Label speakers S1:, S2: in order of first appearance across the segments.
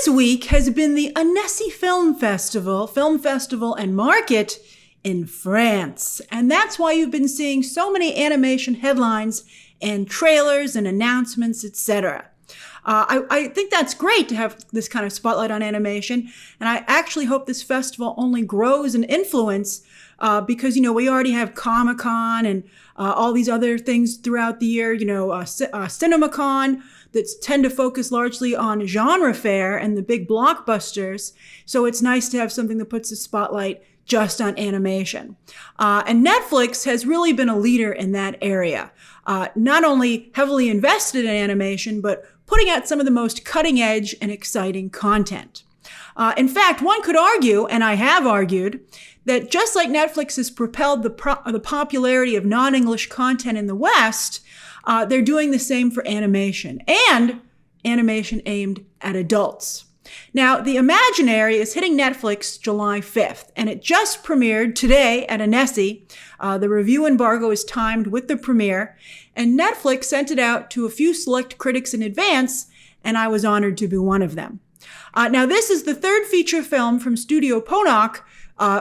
S1: this week has been the Annecy Film Festival and Market in France. And that's why you've been seeing so many animation headlines and trailers and announcements, etc. I think that's great to have this kind of spotlight on animation. And I actually hope this festival only grows in influence because, we already have Comic-Con and all these other things throughout the year, CinemaCon that tend to focus largely on genre fare and the big blockbusters. So it's nice to have something that puts a spotlight just on animation. And Netflix has really been a leader in that area, not only heavily invested in animation, but putting out some of the most cutting edge and exciting content. In fact, one could argue, and I have argued, that just like Netflix has propelled the popularity of non-English content in the West, they're doing the same for animation, and animation aimed at adults. Now, The Imaginary is hitting Netflix July 5th, and it just premiered today at Annecy. The review embargo is timed with the premiere, and Netflix sent it out to a few select critics in advance, and I was honored to be one of them. Now, this is the third feature film from Studio Ponoc,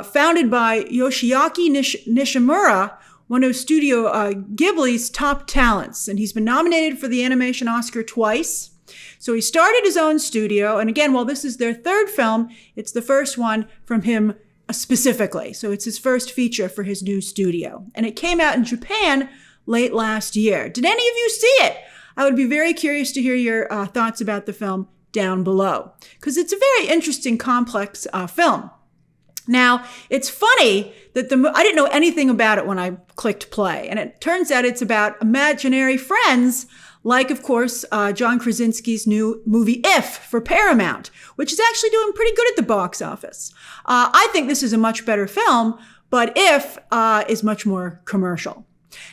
S1: founded by Yoshiaki Nishimura, one of Studio Ghibli's top talents, and he's been nominated for the Animation Oscar twice. So he started his own studio, and again, while this is their third film, it's the first one from him specifically. So it's his first feature for his new studio. And it came out in Japan late last year. Did any of you see it? I would be very curious to hear your thoughts about the film down below, because it's a very interesting, complex film. Now, it's funny that I didn't know anything about it when I clicked play, and it turns out it's about imaginary friends, like, of course, John Krasinski's new movie If for Paramount, which is actually doing pretty good at the box office. I think this is a much better film, but If is much more commercial.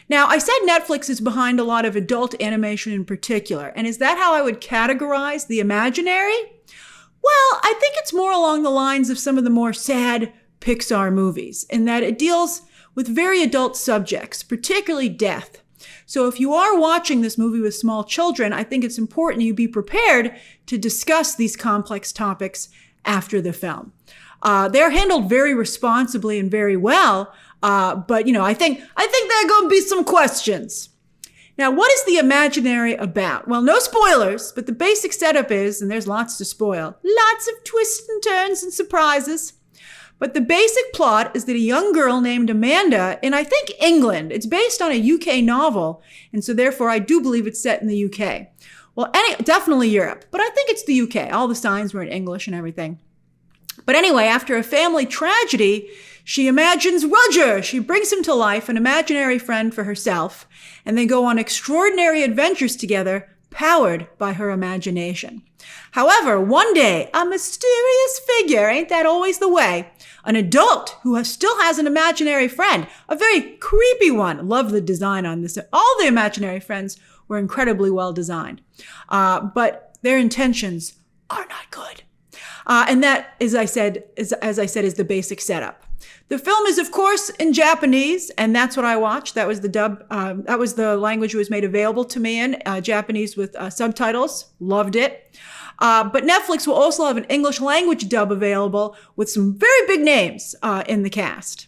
S1: Now, I said Netflix is behind a lot of adult animation in particular, and is that how I would categorize The Imaginary? Well, I think it's more along the lines of some of the more sad Pixar movies, in that it deals with very adult subjects, particularly death. So if you are watching this movie with small children, I think it's important you be prepared to discuss these complex topics after the film. They're handled very responsibly and very well, but I think there are going to be some questions. Now, what is The Imaginary about? Well, no spoilers, but the basic setup is, and there's lots to spoil, lots of twists and turns and surprises. But the basic plot is that a young girl named Amanda in, I think, England. It's based on a UK novel, and so therefore I do believe it's set in the UK. Well, definitely Europe, but I think it's the UK. All the signs were in English and everything. But anyway, after a family tragedy, she imagines Roger. She brings him to life, an imaginary friend for herself, and they go on extraordinary adventures together, powered by her imagination. However, one day, a mysterious figure, ain't that always the way, an adult who still has an imaginary friend, a very creepy one. Love the design on this. All the imaginary friends were incredibly well designed, but their intentions are not good. And that, as I said, is the basic setup. The film is, of course, in Japanese, and that's what I watched. That was the dub. That was the language it was made available to me in, Japanese with subtitles. Loved it. But Netflix will also have an English language dub available with some very big names in the cast.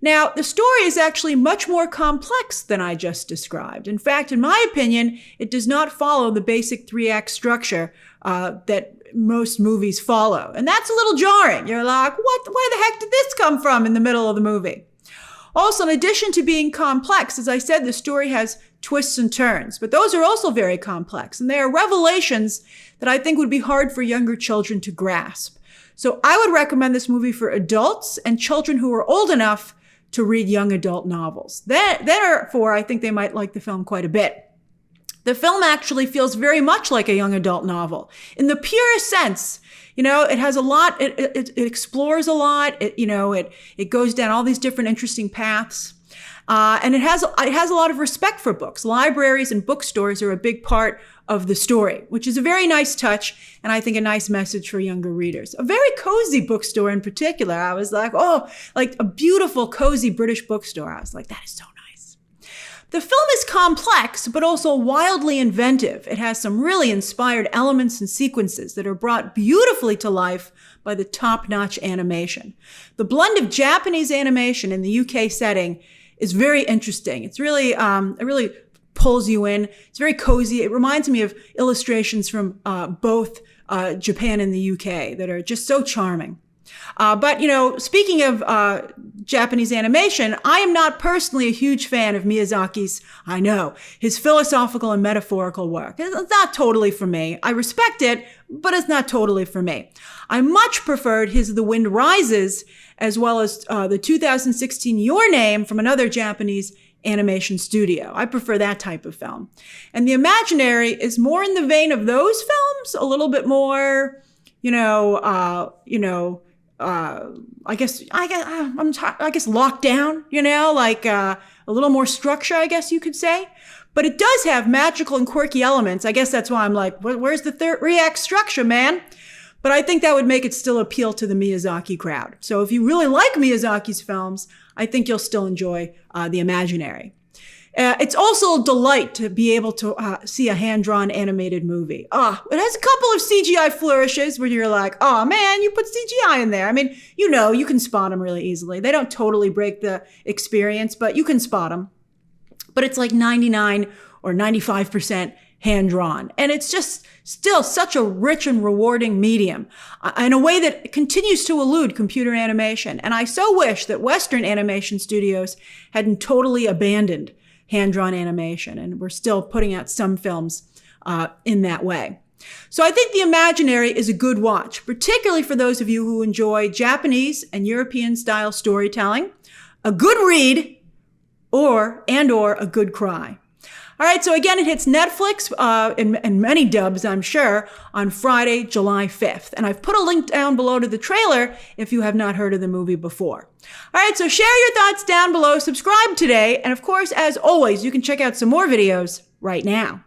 S1: Now, the story is actually much more complex than I just described. In fact, in my opinion, it does not follow the basic three-act structure that most movies follow. And that's a little jarring. You're like, where the heck did this come from in the middle of the movie? Also, in addition to being complex, as I said, the story has twists and turns, but those are also very complex. And they are revelations that I think would be hard for younger children to grasp. So I would recommend this movie for adults and children who are old enough to read young adult novels. Therefore, I think they might like the film quite a bit. The film actually feels very much like a young adult novel in the purest sense. It has a lot, it explores a lot. It goes down all these different interesting paths. And it has a lot of respect for books. Libraries and bookstores are a big part of the story, which is a very nice touch, and I think a nice message for younger readers. A very cozy bookstore in particular. I was like, oh, like a beautiful, cozy British bookstore. I was like, that is so nice. The film is complex, but also wildly inventive. It has some really inspired elements and sequences that are brought beautifully to life by the top-notch animation. The blend of Japanese animation in the UK setting is very interesting. It's really, it really pulls you in. It's very cozy. It reminds me of illustrations from both Japan and the UK that are just so charming. But, speaking of Japanese animation, I am not personally a huge fan of Miyazaki's, I know, his philosophical and metaphorical work. It's not totally for me. I respect it, but it's not totally for me. I much preferred his The Wind Rises, as well as the 2016 Your Name from another Japanese animation studio. I prefer that type of film. And The Imaginary is more in the vein of those films, a little bit more, I guess locked down, like a little more structure, I guess you could say. But it does have magical and quirky elements. I guess that's why I'm like, where's the third react structure, man? But I think that would make it still appeal to the Miyazaki crowd. So if you really like Miyazaki's films, I think you'll still enjoy The Imaginary. It's also a delight to be able to see a hand-drawn animated movie. It has a couple of CGI flourishes where you're like, oh man, you put CGI in there. I mean, you can spot them really easily. They don't totally break the experience, but you can spot them. But it's like 99 or 95% hand-drawn. And it's just still such a rich and rewarding medium in a way that continues to elude computer animation. And I so wish that Western animation studios hadn't totally abandoned hand-drawn animation, and we're still putting out some films in that way. So I think The Imaginary is a good watch, particularly for those of you who enjoy Japanese and European-style storytelling, a good read, or a good cry. All right, so again, it hits Netflix in many dubs, I'm sure, on Friday, July 5th. And I've put a link down below to the trailer if you have not heard of the movie before. All right, so share your thoughts down below, subscribe today, and of course, as always, you can check out some more videos right now.